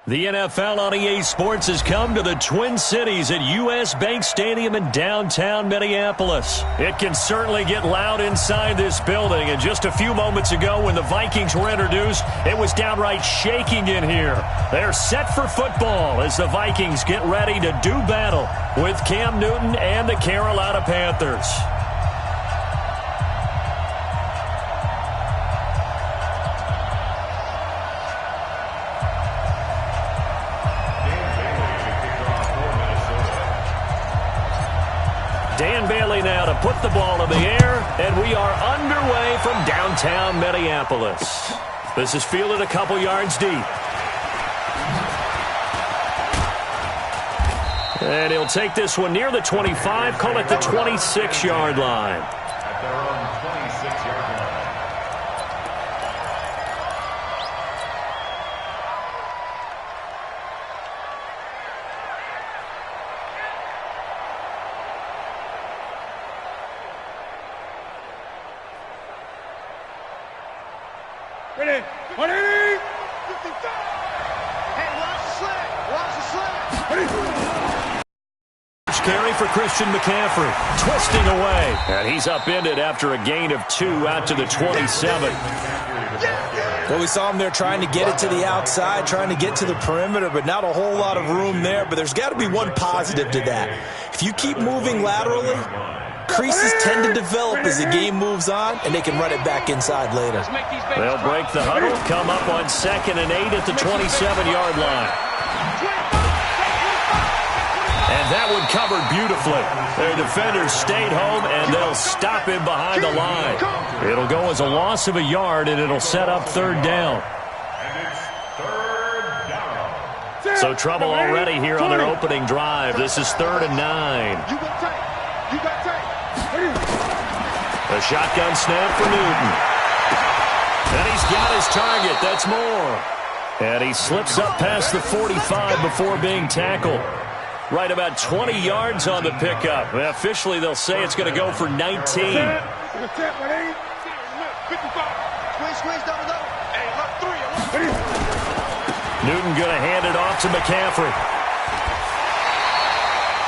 The NFL on EA Sports has come to the Twin Cities at US Bank Stadium in downtown Minneapolis. It can certainly get loud inside this building, and just a few moments ago when the Vikings were introduced, it was downright shaking in here. They're set for football as the Vikings get ready to do battle with Cam Newton and the Carolina Panthers. Dan Bailey now to put the ball in the air, and we are underway from downtown Minneapolis. This is fielded a couple yards deep. And he'll take this one near the 25, call it the 26-yard line. At their own 26-yard line. Ready, 180. Hey, watch the slant. Watch the slant. First carry for Christian McCaffrey. Twisting away. And he's upended after a gain of 2 out to the 27. Well, we saw him there trying to get it to the outside, trying to get to the perimeter, but not a whole lot of room there. But there's got to be one positive to that. If you keep moving laterally, creases tend to develop as the game moves on, and they can run it back inside later. They'll break the huddle, come up on 2nd and 8 at the 27-yard line. And that one covered beautifully. Their defenders stayed home, and they'll stop him behind the line. It'll go as a loss of a yard, and it'll set up 3rd down. And it's 3rd down. So trouble already here on their opening drive. This is 3rd and 9. You got tight. You got tight. A shotgun snap for Newton. And he's got his target. That's more. And he slips up past the 45 before being tackled. Right about 20 yards on the pickup. And officially, they'll say it's going to go for 19. Squeeze, double. Hey, look, 3. Newton going to hand it off to McCaffrey.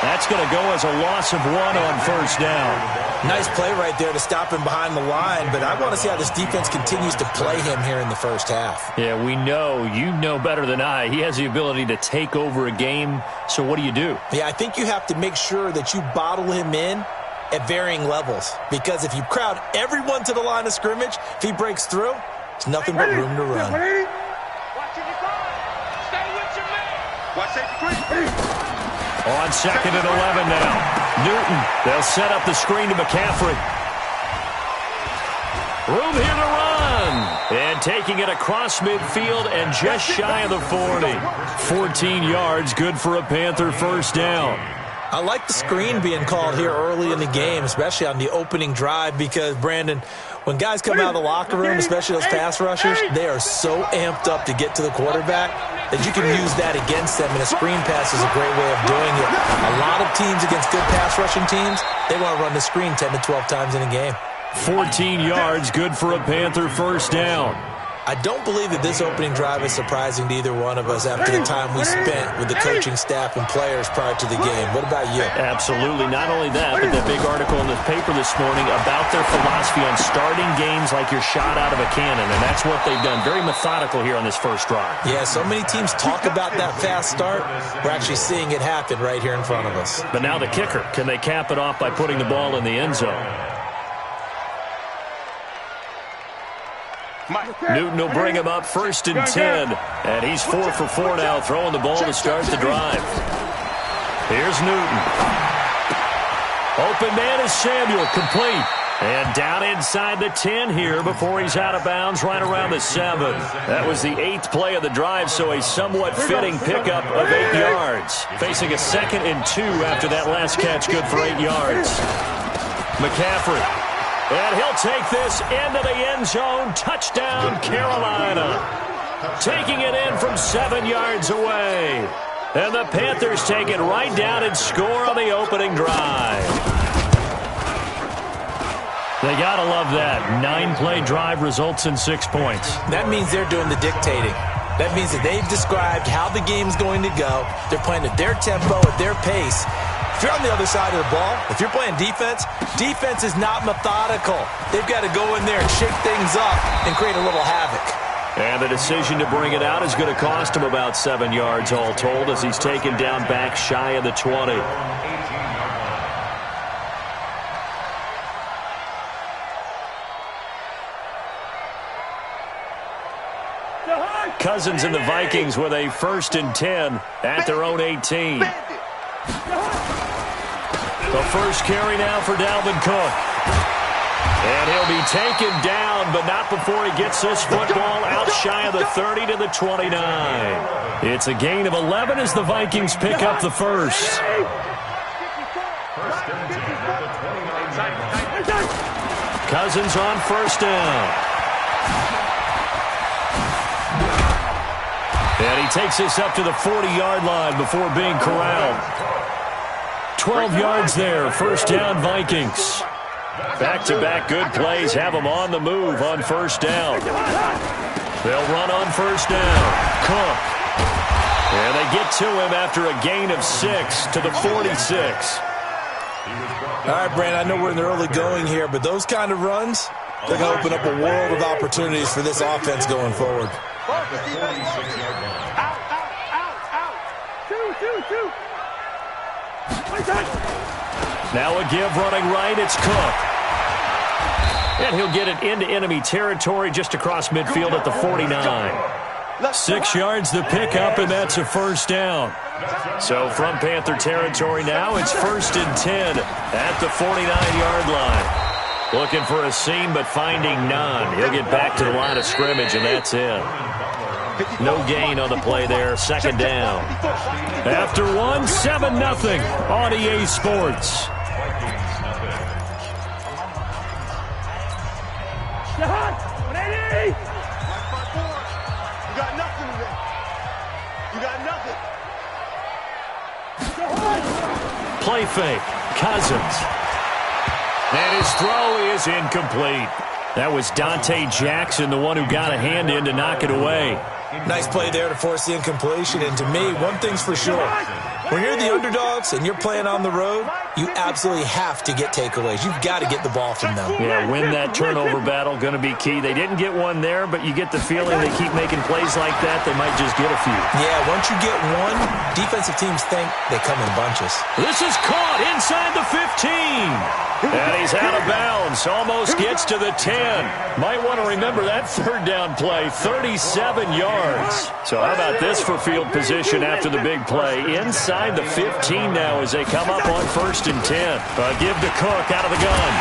That's going to go as a loss of 1 on 1st down. Nice play right there to stop him behind the line, but I want to see how this defense continues to play him here in the first half. Yeah, we know. You know better than I. He has the ability to take over a game, so what do you do? Yeah, I think you have to make sure that you bottle him in at varying levels, because if you crowd everyone to the line of scrimmage, if he breaks through, it's nothing but room to run. Watching your guard. Stay with your man. Watch safety. On 2nd and 11 now. Newton, they'll set up the screen to McCaffrey. Room here to run. And taking it across midfield and just shy of the 40. 14 yards, good for a Panther 1st down. I like the screen being called here early in the game, especially on the opening drive, because, Brandon, when guys come out of the locker room, especially those pass rushers, they are so amped up to get to the quarterback that you can use that against them, and a screen pass is a great way of doing it. A lot of teams against good pass rushing teams, they want to run the screen 10 to 12 times in a game. 14 yards, good for a Panther 1st down. I don't believe that this opening drive is surprising to either one of us after the time we spent with the coaching staff and players prior to the game. What about you? Absolutely. Not only that, but that big article in the paper this morning about their philosophy on starting games like you're shot out of a cannon, and that's what they've done. Very methodical here on this first drive. Yeah, so many teams talk about that fast start. We're actually seeing it happen right here in front of us. But now the kicker. Can they cap it off by putting the ball in the end zone? Newton will bring him up 1st and 10. And he's 4 for 4 now, throwing the ball to start the drive. Here's Newton. Open man is Samuel, complete. And down inside the 10 here before he's out of bounds right around the 7. That was the 8th play of the drive, so a somewhat fitting pickup of 8 yards. Facing a 2nd and 2 after that last catch, good for 8 yards. McCaffrey. And he'll take this into the end zone. Touchdown, Carolina. Taking it in from 7 yards away. And the Panthers take it right down and score on the opening drive. They got to love that. 9-play drive results in 6 points. That means they're doing the dictating. That means that they've described how the game's going to go. They're playing at their tempo, at their pace. If you're on the other side of the ball, if you're playing defense, defense is not methodical. They've got to go in there and shake things up and create a little havoc. And the decision to bring it out is going to cost him about 7 yards all told as he's taken down back shy of the 20. Cousins and the Vikings with a 1st and 10 at their own 18. The first carry now for Dalvin Cook. And he'll be taken down, but not before he gets this football out shy of the 30 to the 29. It's a gain of 11 as the Vikings pick up the first. Cousins on 1st down. And he takes this up to the 40-yard line before being corralled. 12 yards there, 1st down Vikings. Back-to-back good plays have them on the move on 1st down. They'll run on 1st down. Cook. And they get to him after a gain of 6 to the 46. All right, Brandon, I know we're in the early going here, but those kind of runs, they're going to open up a world of opportunities for this offense going forward. Now a give running right, it's Cook. And he'll get it into enemy territory just across midfield at the 49. 6 yards the pickup, and that's a 1st down. So from Panther territory now, it's 1st and 10 at the 49-yard line. Looking for a seam, but finding none. He'll get back to the line of scrimmage, and that's it. No gain on the play there. 2nd down. After 1, 7-0 on EA Sports. You got nothing today. You got nothing. Play fake. Cousins. And his throw is incomplete. That was Dante Jackson, the one who got a hand in to knock it away. Nice play there to force the incompletion. And to me, one thing's for sure. When you're the underdogs and you're playing on the road, you absolutely have to get takeaways. You've got to get the ball from them. Yeah, win that turnover battle, going to be key. They didn't get one there, but you get the feeling they keep making plays like that, they might just get a few. Yeah, once you get one, defensive teams think they come in bunches. This is caught inside the 15. And he's out of bounds. Almost gets to the 10. Might want to remember that 3rd down play. 37 yards. So how about this for field position after the big play? Inside the 15 now as they come up on 1st and 10. Give to Cook out of the gun.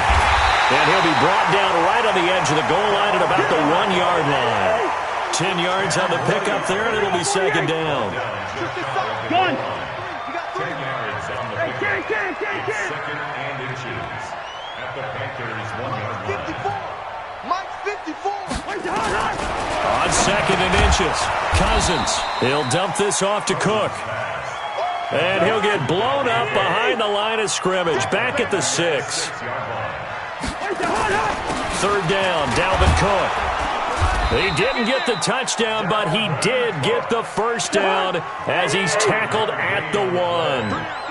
And he'll be brought down right on the edge of the goal line at about the 1-yard line. 10 yards on the pickup there, and it'll be 2nd down. Gun. 10 yards on the pickup. 2nd and inches. At the Panthers' 1-yard line. Mike 54. On 2nd and inches, Cousins. He'll dump this off to Cook. And he'll get blown up behind the line of scrimmage. Back at the 6. 3rd down, Dalvin Cook. He didn't get the touchdown, but he did get the 1st down as he's tackled at the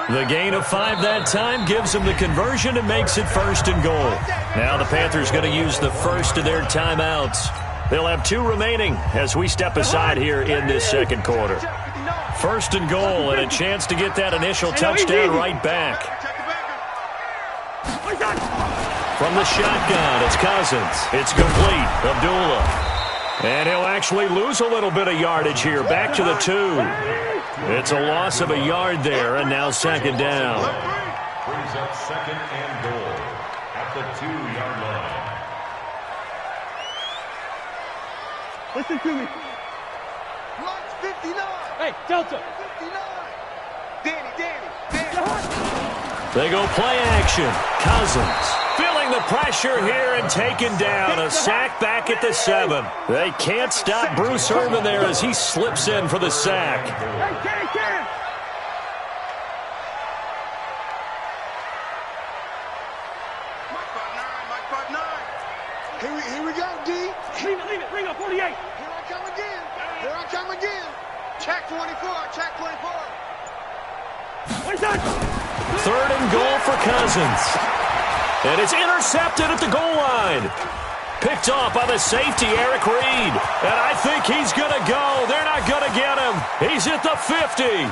1. The gain of 5 that time gives him the conversion and makes it 1st and goal. Now the Panthers going to use the first of their timeouts. They'll have 2 remaining as we step aside here in this 2nd quarter. 1st and goal and a chance to get that initial touchdown right back. From the shotgun, it's Cousins. It's complete. Abdullah. And he'll actually lose a little bit of yardage here. Back to the 2. It's a loss of a yard there, and now 2nd down. Brings up 2nd and goal at the 2-yard line. Listen to me. Watch 59. Hey, Delta. 59. Danny. They go play action. Cousins feeling the pressure here and taken down. A sack back at the 7. They can't stop Bruce Irvin there as he slips in for the sack. Hey, Mike 59. Here we go, D. Leave it. Ring up 48. Here I come again. Here I come again. Check 24. Check 24. Third and goal for Cousins. And it's intercepted at the goal line. Picked off by the safety, Eric Reed. And I think he's going to go. They're not going to get him. He's at the 50, 30,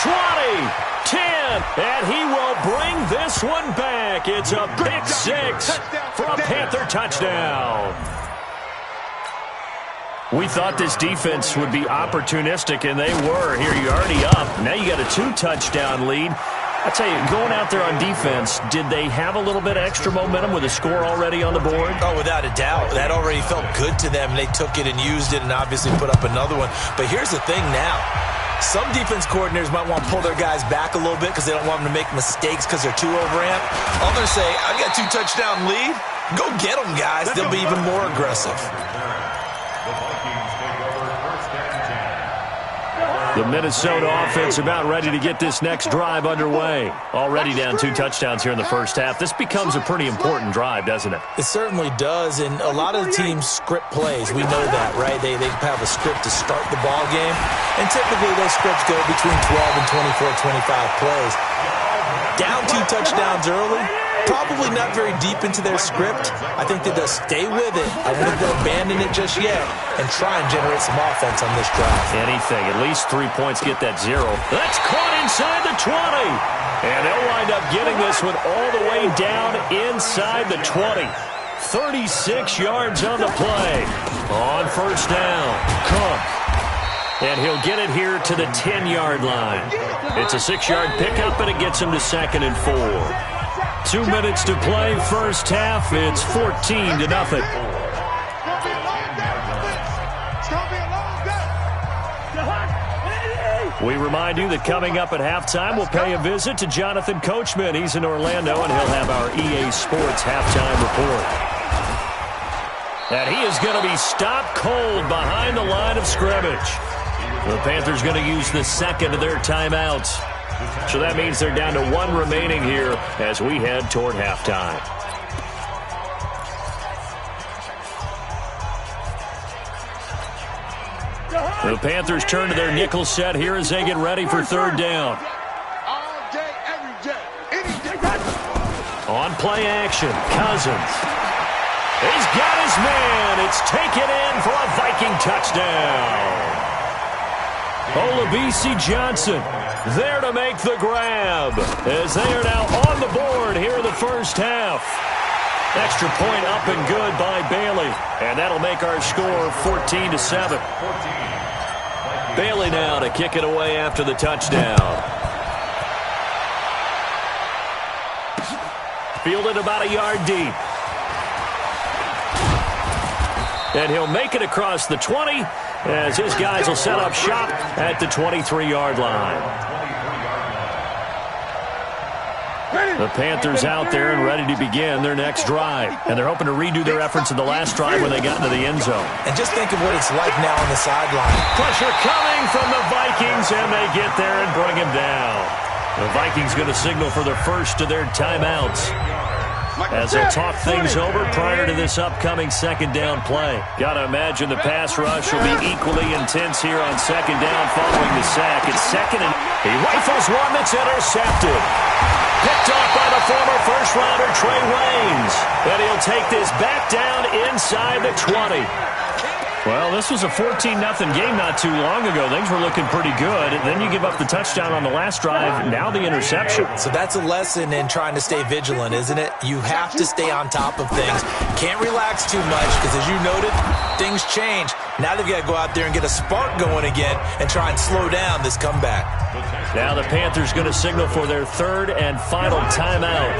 20, 10. And he will bring this one back. It's a pick six for a Panther touchdown. We thought this defense would be opportunistic, and they were. Here, you're already up. Now you got a 2-touchdown lead. I tell you, going out there on defense, did they have a little bit of extra momentum with a score already on the board? Oh, without a doubt. That already felt good to them. They took it and used it and obviously put up another one. But here's the thing now. Some defense coordinators might want to pull their guys back a little bit because they don't want them to make mistakes because they're too overamped. Others say, I've got a 2-touchdown lead. Go get them, guys. They'll be even more aggressive. The Minnesota offense about ready to get this next drive underway. Already down 2 touchdowns here in the first half. This becomes a pretty important drive, doesn't it? It certainly does, and a lot of the teams script plays. We know that, right? They have a script to start the ball game, and typically those scripts go between 12 and 24, 25 plays. Down 2 touchdowns early, probably not very deep into their script. I think that they'll stay with it. I don't think they'll abandon it just yet and try and generate some offense on this drive. Anything. At least 3 points get that 0. That's caught inside the 20. And they'll wind up getting this one all the way down inside the 20. 36 yards on the play. On first down, Cook. And he'll get it here to the 10-yard line. It's a 6-yard pickup, and it gets him to 2nd and 4. 2 minutes to play, first half. It's 14-0. We remind you that coming up at halftime, we'll pay a visit to Jonathan Coachman. He's in Orlando, and he'll have our EA Sports halftime report. And he is going to be stopped cold behind the line of scrimmage. The Panthers going to use the second of their timeouts. So that means they're down to 1 remaining here as we head toward halftime. The Panthers turn to their nickel set here as they get ready for third down. All day, every day, any day. On play action, Cousins. He's got his man. It's taken in for a Viking touchdown. Olabisi Johnson there to make the grab as they are now on the board here in the first half. Extra point up and good by Bailey, and that'll make our score 14-7. Bailey now to kick it away after the touchdown. Fielded about a yard deep. And he'll make it across the 20 as his guys will set up shop at the 23-yard line. The Panthers out there and ready to begin their next drive. And they're hoping to redo their efforts in the last drive when they got into the end zone. And just think of what it's like now on the sideline. Pressure coming from the Vikings, and they get there and bring him down. The Vikings going to signal for the first of their timeouts as they'll talk things over prior to this upcoming second down play. Got to imagine the pass rush will be equally intense here on second down following the sack. It's second, and he rifles one that's intercepted. Picked off by the former first-rounder Trey Waynes. And he'll take this back down inside the 20. Well, this was a 14-0 game not too long ago. Things were looking pretty good. And then you give up the touchdown on the last drive. Now the interception. So that's a lesson in trying to stay vigilant, isn't it? You have to stay on top of things. Can't relax too much because, as you noted, things change. Now they've got to go out there and get a spark going again and try and slow down this comeback. Now the Panthers going to signal for their third and final timeout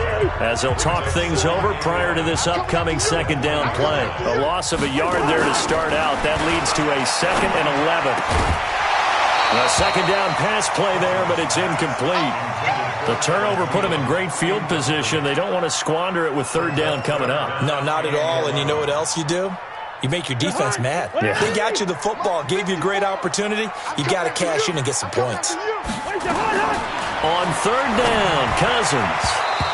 as they'll talk things over prior to this upcoming second down play. A loss of a yard there to start out. That leads to a 2nd and 11. A second down pass play there, but it's incomplete. The turnover put them in great field position. They don't want to squander it with third down coming up. No, not at all. And you know what else you do? You make your defense mad. Yeah. They got you the football, gave you a great opportunity. You got to cash in and get some points. On third down, Cousins.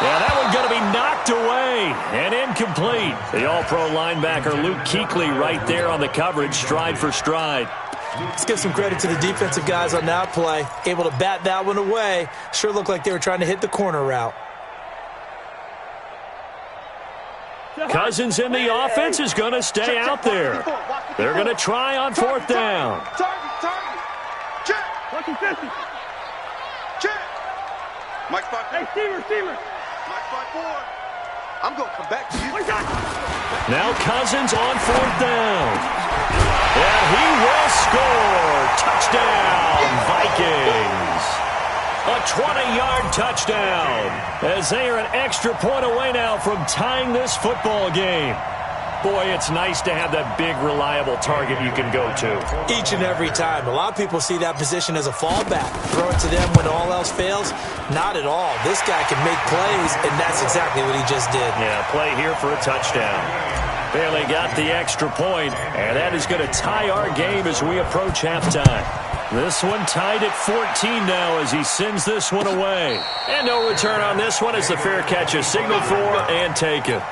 Yeah, that one's going to be knocked away and incomplete. The all-pro linebacker Luke Kuechly right there on the coverage, stride for stride. Let's give some credit to the defensive guys on that play. Able to bat that one away. Sure looked like they were trying to hit the corner route. Cousins in the offense is going to stay out there. They're going to try on fourth down. Check. Check. Mike spot. Hey, Steamer. Mike spot 4. I'm going to come back to you. Now Cousins on fourth down. And he will score. Touchdown, Vikings. A 20-yard touchdown as they are an extra point away now from tying this football game. Boy, it's nice to have that big, reliable target you can go to. Each and every time. A lot of people see that position as a fallback. Throw it to them when all else fails. Not at all. This guy can make plays, and that's exactly what he just did. Yeah, play here for a touchdown. Barely got the extra point, and that is going to tie our game as we approach halftime. This one tied at 14 now as he sends this one away. And no return on this one as the fair catch is signaled for and taken.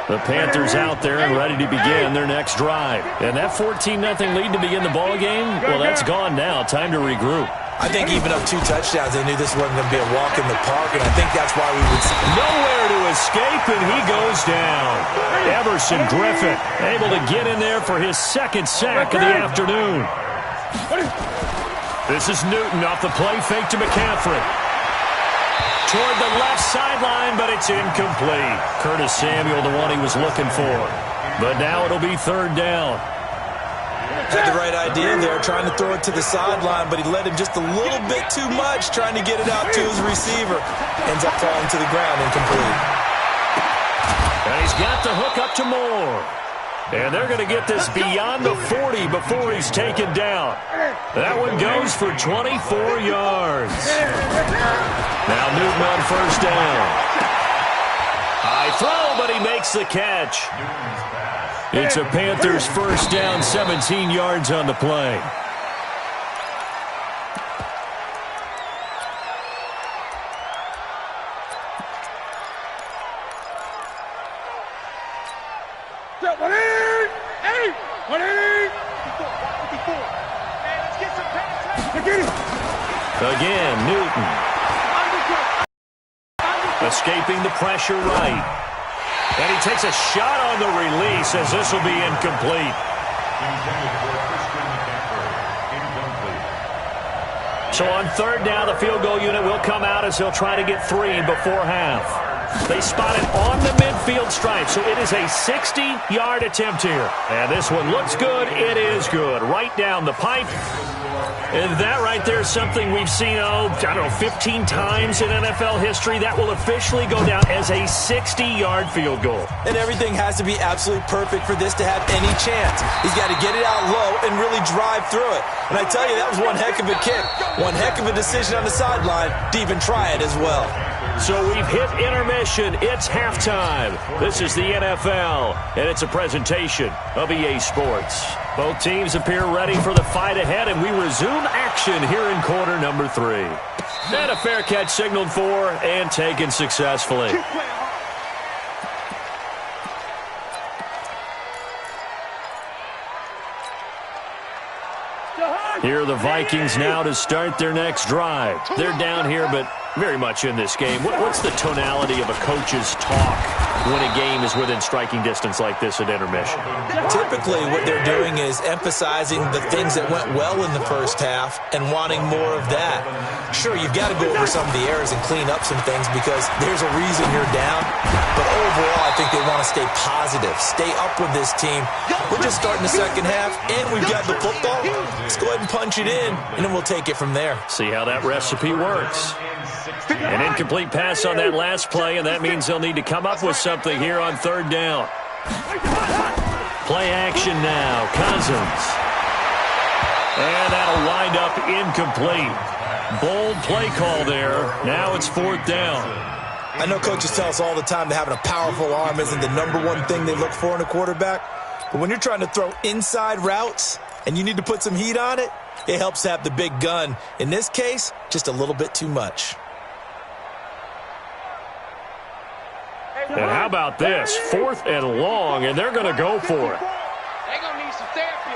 The Panthers out there and ready to begin their next drive. And that 14-0 lead to begin the ball game, well, that's gone now. Time to regroup. I think even up 2 touchdowns, they knew this wasn't going to be a walk in the park, and I think that's why we would see. Nowhere to escape, and he goes down. Everson Griffin able to get in there for his second sack of the afternoon. This is Newton off the play fake to McCaffrey. Toward the left sideline, but it's incomplete. Curtis Samuel, the one he was looking for. But now it'll be third down. Had the right idea there, trying to throw it to the sideline, but he let him just a little bit too much, trying to get it out to his receiver. Ends up falling to the ground, incomplete. And he's got the hook up to Moore. And they're going to get this beyond the 40 before he's taken down. That one goes for 24 yards. Now Newton on first down. High throw, but he makes the catch. It's a Panthers first down, 17 yards on the play. Again, Newton. Escaping the pressure right. And he takes a shot on the release as this will be incomplete. So on third down, the field goal unit will come out as they'll try to get 3 before half. They spot it on the midfield stripe, so it is a 60-yard attempt here. And this one looks good. It is good. Right down the pipe. And that right there is something we've seen, 15 times in NFL history. That will officially go down as a 60-yard field goal. And everything has to be absolutely perfect for this to have any chance. He's got to get it out low and really drive through it. And I tell you, that was one heck of a kick. One heck of a decision on the sideline to even try it as well. So we've hit intermission. It's halftime. This is the NFL, and it's a presentation of EA Sports. Both teams appear ready for the fight ahead, and we resume action here in quarter number 3. And a fair catch signaled for and taken successfully. Here are the Vikings now to start their next drive. They're down here, but very much in this game. What's the tonality of a coach's talk when a game is within striking distance like this at intermission? Typically, what they're doing is emphasizing the things that went well in the first half and wanting more of that. Sure, you've got to go over some of the errors and clean up some things because there's a reason you're down. But overall, I think they want to stay positive, stay up with this team. We're just starting the second half, and we've got the football. Let's go ahead and punch it in, and then we'll take it from there. See how that recipe works. An incomplete pass on that last play, and that means they'll need to come up with something here on third down. Play action now. Cousins. And that'll wind up incomplete. Bold play call there. Now it's fourth down. I know coaches tell us all the time that having a powerful arm isn't the #1 thing they look for in a quarterback. But when you're trying to throw inside routes and you need to put some heat on it, it helps to have the big gun. In this case, just a little bit too much. And how about this? 4th and long, and they're going to go for it. They're going to need some therapy.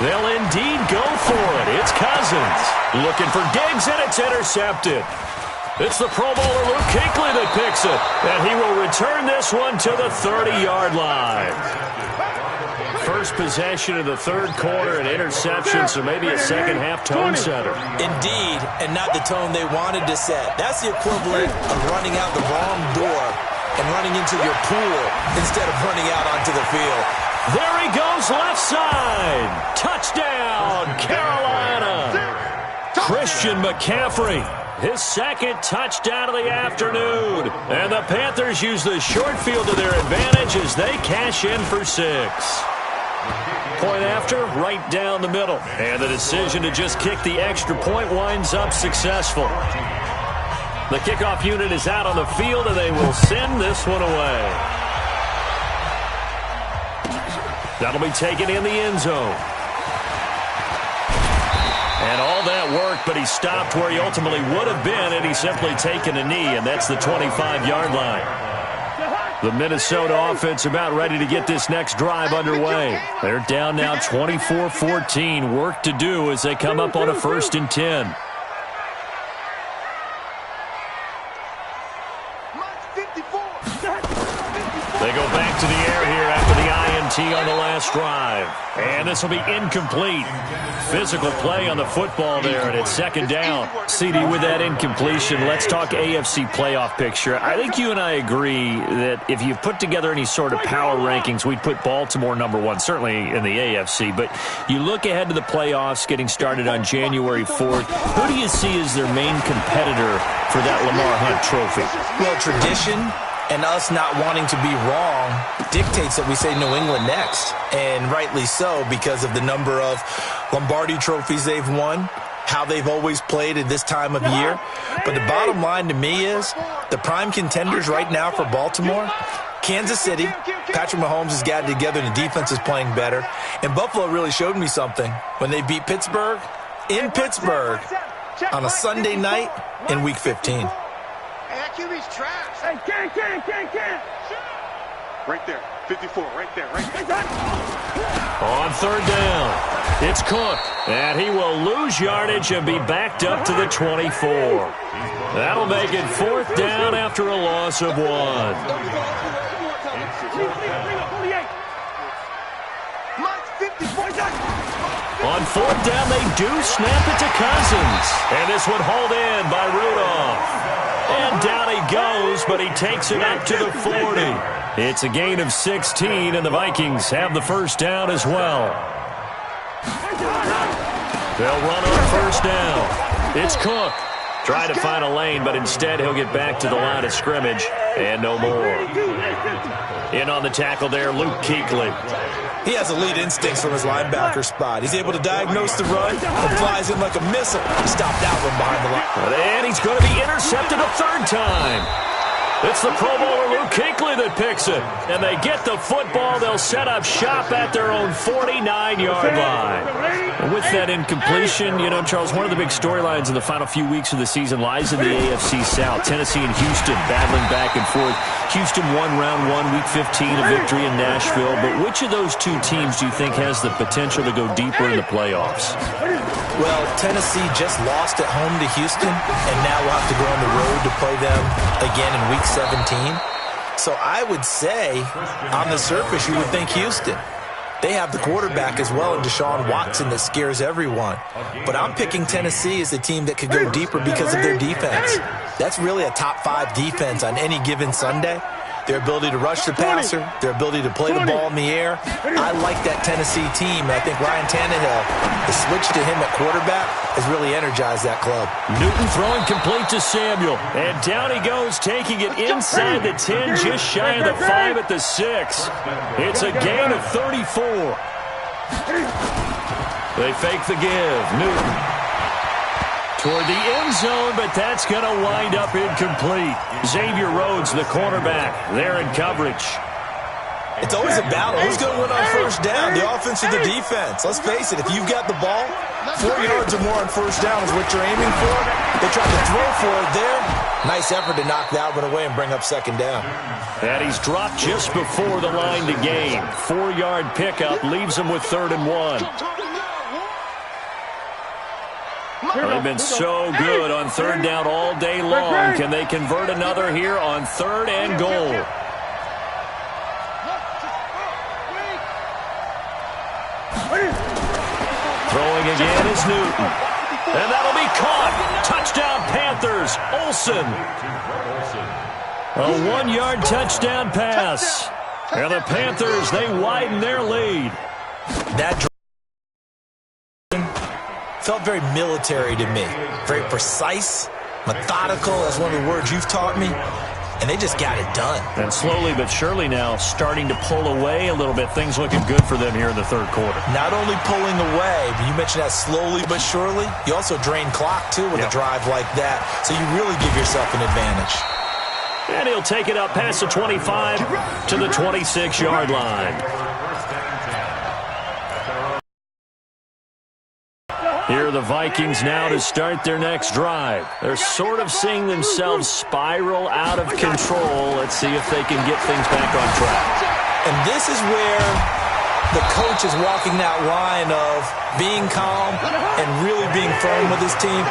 They'll indeed go for it. It's Cousins looking for Diggs, and it's intercepted. It's the Pro Bowler Luke Kuechly that picks it, and he will return this one to the 30-yard line. First possession of the third quarter, an interception, so maybe a second-half tone setter. Indeed, and not the tone they wanted to set. That's the equivalent of running out the wrong door and running into your pool instead of running out onto the field. There he goes, left side. Touchdown, Carolina. Christian McCaffrey, his second touchdown of the afternoon. And the Panthers use the short field to their advantage as they cash in for 6. Point after, right down the middle. And the decision to just kick the extra point winds up successful. The kickoff unit is out on the field, and they will send this one away. That'll be taken in the end zone. And all that worked, but he stopped where he ultimately would have been had he simply taken a knee, and that's the 25-yard line. The Minnesota offense about ready to get this next drive underway. They're down now 24-14. Work to do as they come up on a 1st and 10. They go back to the air here after the INT on the last drive. And this will be incomplete. Physical play on the football there, and it's 2nd down. CD, with that incompletion, let's talk AFC playoff picture. I think you and I agree that if you put together any sort of power rankings, we'd put Baltimore #1, certainly in the AFC. But you look ahead to the playoffs getting started on January 4th. Who do you see as their main competitor for that Lamar Hunt trophy? Well, tradition and us not wanting to be wrong dictates that we say New England next. And rightly so, because of the number of Lombardi trophies they've won, how they've always played at this time of year. But the bottom line to me is the prime contenders right now for Baltimore, Kansas City. Patrick Mahomes has got it together and the defense is playing better. And Buffalo really showed me something when they beat Pittsburgh in Pittsburgh on a Sunday night in Week 15. QB's trash. Hey, can. Right there, 54, right there. On 3rd down, it's Cook, and he will lose yardage and be backed up to the 24. That'll make it 4th down after a loss of 1. On 4th down, they do snap it to Cousins, and this one hauled in by Rudolph. And down he goes, but he takes it up to the 40. It's a gain of 16, and the Vikings have the 1st down as well. They'll run on 1st down. It's Cook. Try to find a lane, but instead he'll get back to the line of scrimmage, and no more. In on the tackle there, Luke Kuechly. He has elite instincts from his linebacker spot. He's able to diagnose the run and flies in like a missile. Stop that one behind the line. And he's going to be intercepted a 3rd time. It's the Pro Bowler Luke Kuechly that picks it. And they get the football. They'll set up shop at their own 49-yard line. And with that incompletion, you know, Charles, one of the big storylines in the final few weeks of the season lies in the AFC South. Tennessee and Houston battling back and forth. Houston won round 1, Week 15, a victory in Nashville. But which of those two teams do you think has the potential to go deeper in the playoffs? Well, Tennessee just lost at home to Houston, and now we'll have to go on the road to play them again in Week 17. So I would say, on the surface, you would think Houston. They have the quarterback as well in Deshaun Watson that scares everyone. But I'm picking Tennessee as the team that could go deeper because of their defense. That's really a top 5 defense on any given Sunday. Their ability to rush the passer, their ability to play the ball in the air. I like that Tennessee team, and I think Ryan Tannehill, the switch to him at quarterback, has really energized that club. Newton throwing complete to Samuel, and down he goes, taking it inside the 10, just shy of the 5 at the 6. It's a gain of 34. They fake the give. Newton toward the end zone, but that's going to wind up incomplete. Xavier Rhodes, the cornerback, there in coverage. It's always a battle. Who's going to win on 1st down, the offense or the defense? Let's face it, if you've got the ball, 4 yards or more on 1st down is what you're aiming for. They tried to throw for it there. Nice effort to knock that one away and bring up second down. And he's dropped just before the line to gain. 4-yard pickup leaves him with 3rd and 1. They've been so good on 3rd down all day long. Can they convert another here on 3rd and goal? Throwing again is Newton. And that'll be caught. Touchdown Panthers. Olsen. A 1-yard touchdown pass. And the Panthers, they widen their lead. That felt very military to me. Very precise, methodical. That's one of the words you've taught me. And they just got it done. And slowly but surely now starting to pull away a little bit. Things looking good for them here in the 3rd quarter. Not only pulling away, but you mentioned that slowly but surely. You also drain clock, too, with a drive like that. So you really give yourself an advantage. And he'll take it up past the 25 to the 26-yard line. Here are the Vikings now to start their next drive. They're sort of seeing themselves spiral out of control. Let's see if they can get things back on track. And this is where the coach is walking that line of being calm and really being firm with his team.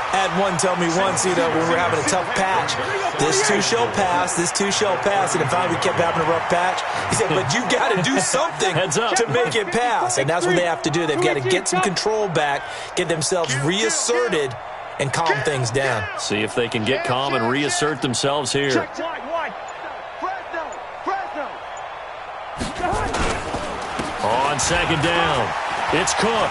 I had one tell me once, when we were having a tough patch, this too shall pass, this too shall pass, and finally we kept having a rough patch. He said, but you got to do something to make it pass, and that's what they have to do. They've got to get some control back, get themselves reasserted, and calm things down. See if they can get calm and reassert themselves here. On 2nd down, it's Cook.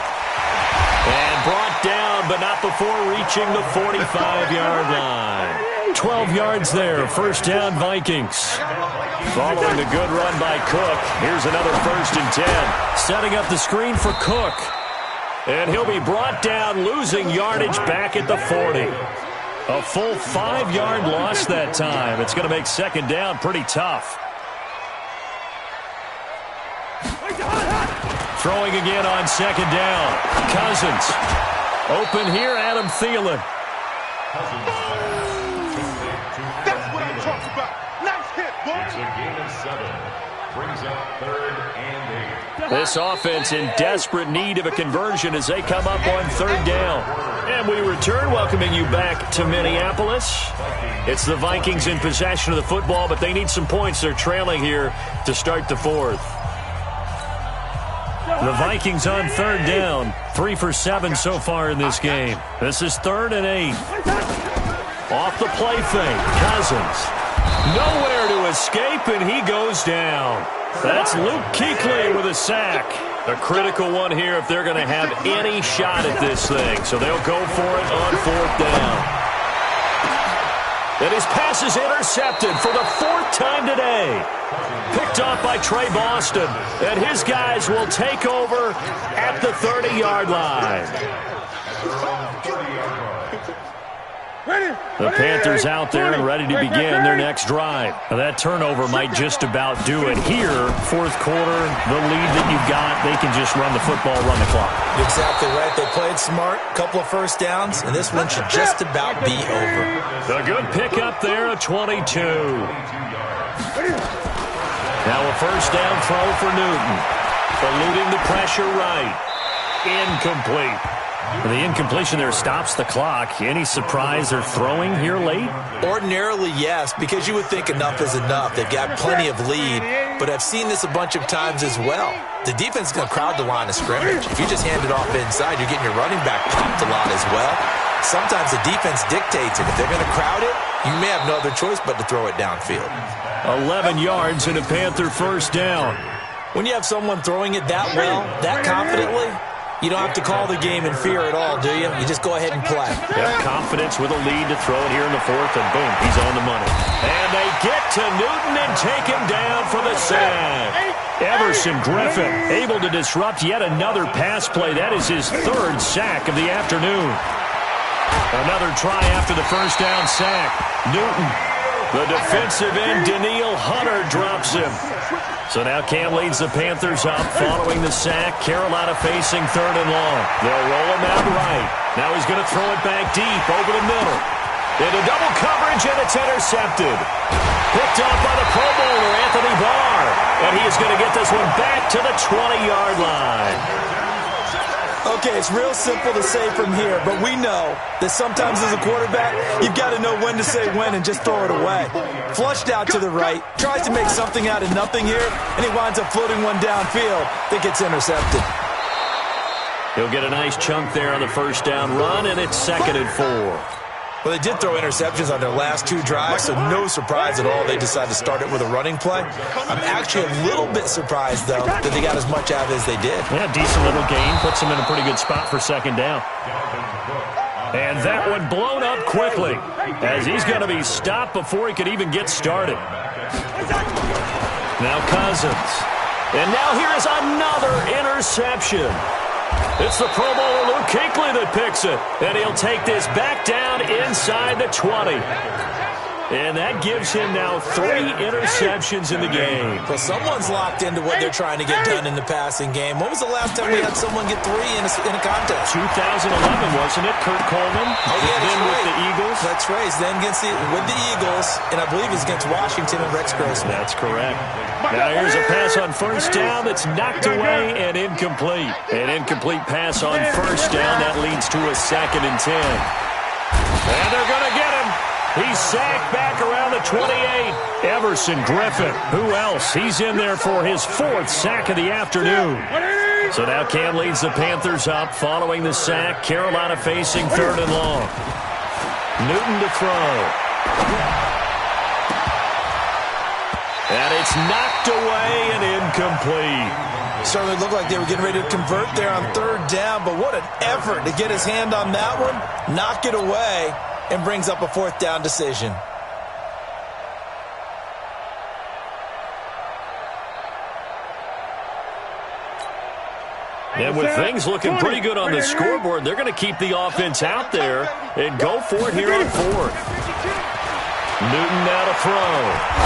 And brought down, but not before reaching the 45-yard line. 12 yards there, 1st down Vikings. Following the good run by Cook, here's another 1st and 10. Setting up the screen for Cook. And he'll be brought down, losing yardage back at the 40. A full 5-yard loss that time. It's going to make 2nd down pretty tough. Throwing again on 2nd down. Cousins. Open here, Adam Thielen. That's what I'm talking about. Nice hit, boy. It's a gain of 7. Brings up 3rd and 8. This offense in desperate need of a conversion as they come up on 3rd down. And we return, welcoming you back to Minneapolis. It's the Vikings in possession of the football, but they need some points. They're trailing here to start the 4th. The Vikings on 3rd down. 3 for 7 so far in this game. This is 3rd and 8. Off the play fake. Cousins. Nowhere to escape, and he goes down. That's Luke Kuechly with a sack. A critical one here if they're going to have any shot at this thing. So they'll go for it on 4th down. And his pass is intercepted for the 4th time today. Picked off by Trey Boston. And his guys will take over at the 30-yard line. The Panthers out there and ready to begin their next drive. Now that turnover might just about do it here. 4th quarter, the lead that you've got, they can just run the football, run the clock. Exactly right. They played smart, couple of 1st downs, and this one should just about be over. The good pickup there, a 22. Now a 1st down throw for Newton. Eluding the pressure right. Incomplete. The incompletion there stops the clock. Any surprise they're throwing here late? Ordinarily, yes, because you would think enough is enough. They've got plenty of lead, but I've seen this a bunch of times as well. The defense is going to crowd the line of scrimmage. If you just hand it off inside, you're getting your running back popped a lot as well. Sometimes the defense dictates it. If they're going to crowd it, you may have no other choice but to throw it downfield. 11 yards and a Panther 1st down. When you have someone throwing it that well, that confidently, you don't have to call the game in fear at all, do you? You just go ahead and play. Yeah, confidence with a lead to throw it here in the 4th, and boom, he's on the money. And they get to Newton and take him down for the sack. Everson Griffin able to disrupt yet another pass play. That is his 3rd sack of the afternoon. Another try after the 1st down sack. Newton, the defensive end, Daniil Hunter, drops him. So now Cam leads the Panthers up following the sack. Carolina facing 3rd and long. They'll roll him out right. Now he's going to throw it back deep over the middle. Into double coverage, and it's intercepted. Picked off by the Pro Bowler, Anthony Barr. And he is going to get this one back to the 20-yard line. Okay, it's real simple to say from here, but we know that sometimes as a quarterback, you've got to know when to say when and just throw it away. Flushed out to the right, tries to make something out of nothing here, and he winds up floating one downfield that gets intercepted. He'll get a nice chunk there on the first down run, and it's 2nd and 4. Well, they did throw interceptions on their last 2 drives, so no surprise at all they decided to start it with a running play. I'm actually a little bit surprised, though, that they got as much out of it as they did. Yeah, decent little gain. Puts them in a pretty good spot for 2nd down. And that one blown up quickly, as he's going to be stopped before he could even get started. Now Cousins. And now here is another interception. It's the Pro Bowler Luke Kuechly that picks it. And he'll take this back down inside the 20. And that gives him now 3 interceptions in the game. Well, someone's locked into what they're trying to get done in the passing game. When was the last time we had someone get 3 in a contest? 2011, wasn't it? Kurt Coleman. Oh, yeah, then right. with the Eagles. That's right. He's then with the Eagles, and I believe he's against Washington and Rex Grossman. That's correct. Now here's a pass on first down that's knocked away and incomplete. An incomplete pass on first down. That leads to a 2nd and 10. And they're going to get him. He's sacked back around the 28. Everson Griffin. Who else? He's in there for his 4th sack of the afternoon. So now Cam leads the Panthers up following the sack. Carolina facing 3rd and long. Newton to throw. And it's knocked away and incomplete. Certainly looked like they were getting ready to convert there on 3rd down, but what an effort to get his hand on that one, knock it away, and brings up a 4th down decision. And with things looking pretty good on the scoreboard, they're going to keep the offense out there and go for it here on 4th. Newton now to throw.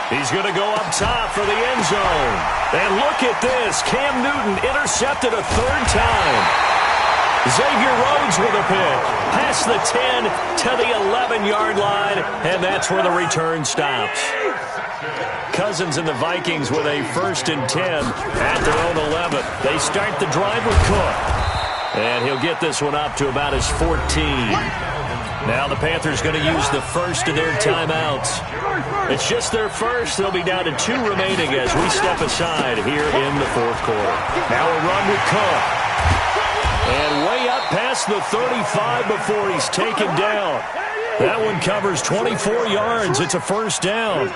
He's going to go up top for the end zone. And look at this. Cam Newton intercepted a 3rd time. Xavier Rhodes with a pick. Past the 10 to the 11-yard line, and that's where the return stops. Cousins and the Vikings with a 1st and 10 at their own 11. They start the drive with Cook. And he'll get this one up to about his 14. Now the Panthers going to use the first of their timeouts. It's just their first. They'll be down to 2 remaining as we step aside here in the 4th quarter. Now a run with Cook. And way up past the 35 before he's taken down. That one covers 24 yards. It's a 1st down.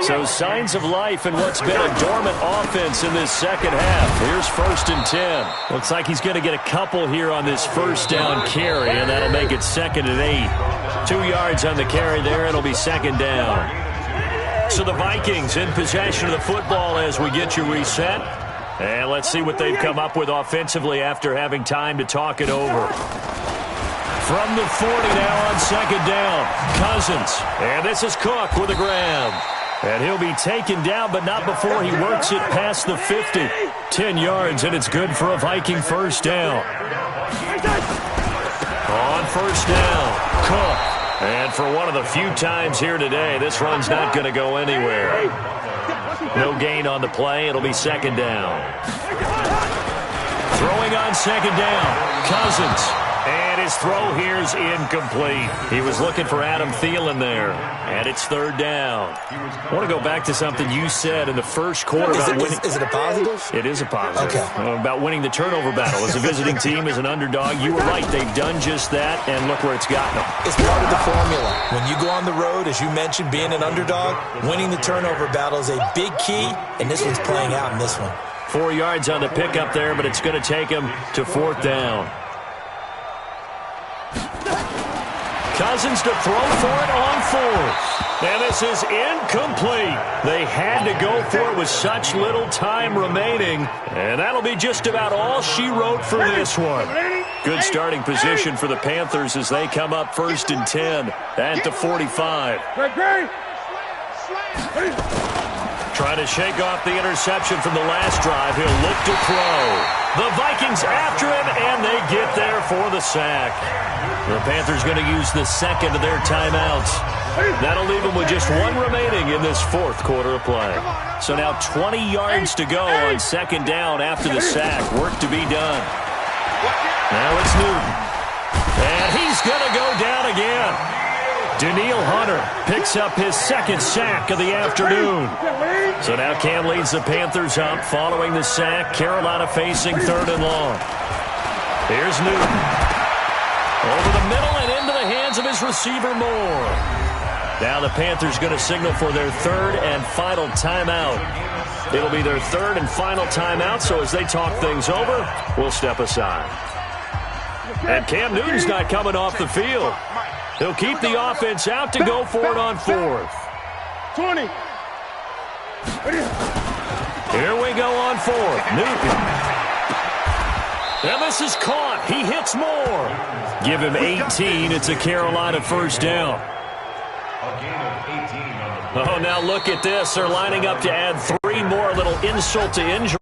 So signs of life in what's been a dormant offense in this 2nd half. Here's 1st and 10. Looks like he's going to get a couple here on this 1st down carry, and that'll make it 2nd and 8. 2 yards on the carry there. It'll be 2nd down. So the Vikings in possession of the football as we get you reset. And let's see what they've come up with offensively after having time to talk it over. From the 40 now on 2nd down. Cousins. And this is Cook with a grab. And he'll be taken down, but not before he works it past the 50. 10 yards, and it's good for a Viking 1st down. On 1st down, Cook. And for one of the few times here today, this run's not going to go anywhere. No gain on the play. It'll be 2nd down. Throwing on 2nd down, Cousins. And his throw here is incomplete. He was looking for Adam Thielen there. And it's 3rd down. I want to go back to something you said in the 1st quarter. Is it a positive? It is a positive. Okay. About winning the turnover battle. As a visiting team, as an underdog, you were right. They've done just that, and look where it's gotten them. It's part of the formula. When you go on the road, as you mentioned, being an underdog, winning the turnover battle is a big key, and this one's playing out in this one. 4 yards on the pickup there, but it's going to take him to 4th down. Cousins to throw for it on 4th. And this is incomplete. They had to go for it with such little time remaining. And that'll be just about all she wrote for this one. Good starting position for the Panthers as they come up 1st and 10 at the 45. Trying to shake off the interception from the last drive. He'll look to throw. The Vikings after him, and they get there for the sack. The Panthers going to use the second of their timeouts. That'll leave them with just one remaining in this fourth quarter of play. So now 20 yards to go on second down after the sack. Work to be done. Now it's Newton. And he's going to go down again. Danielle Hunter picks up his second sack of the afternoon. So now Cam leads the Panthers up following the sack. Carolina facing third and long. Here's Newton. Over the middle and into the hands of his receiver Moore. Now the Panthers going to signal for their third and final timeout. It'll be their third and final timeout, so as they talk things over, we'll step aside. And Cam Newton's not coming off the field. He'll keep the offense out to go for it on fourth. 20. Here we go on fourth. Newton. And this is caught. He hits Moore. Give him 18. It's a Carolina first down. Oh, now look at this. They're lining up to add 3 more, a little insult to injury.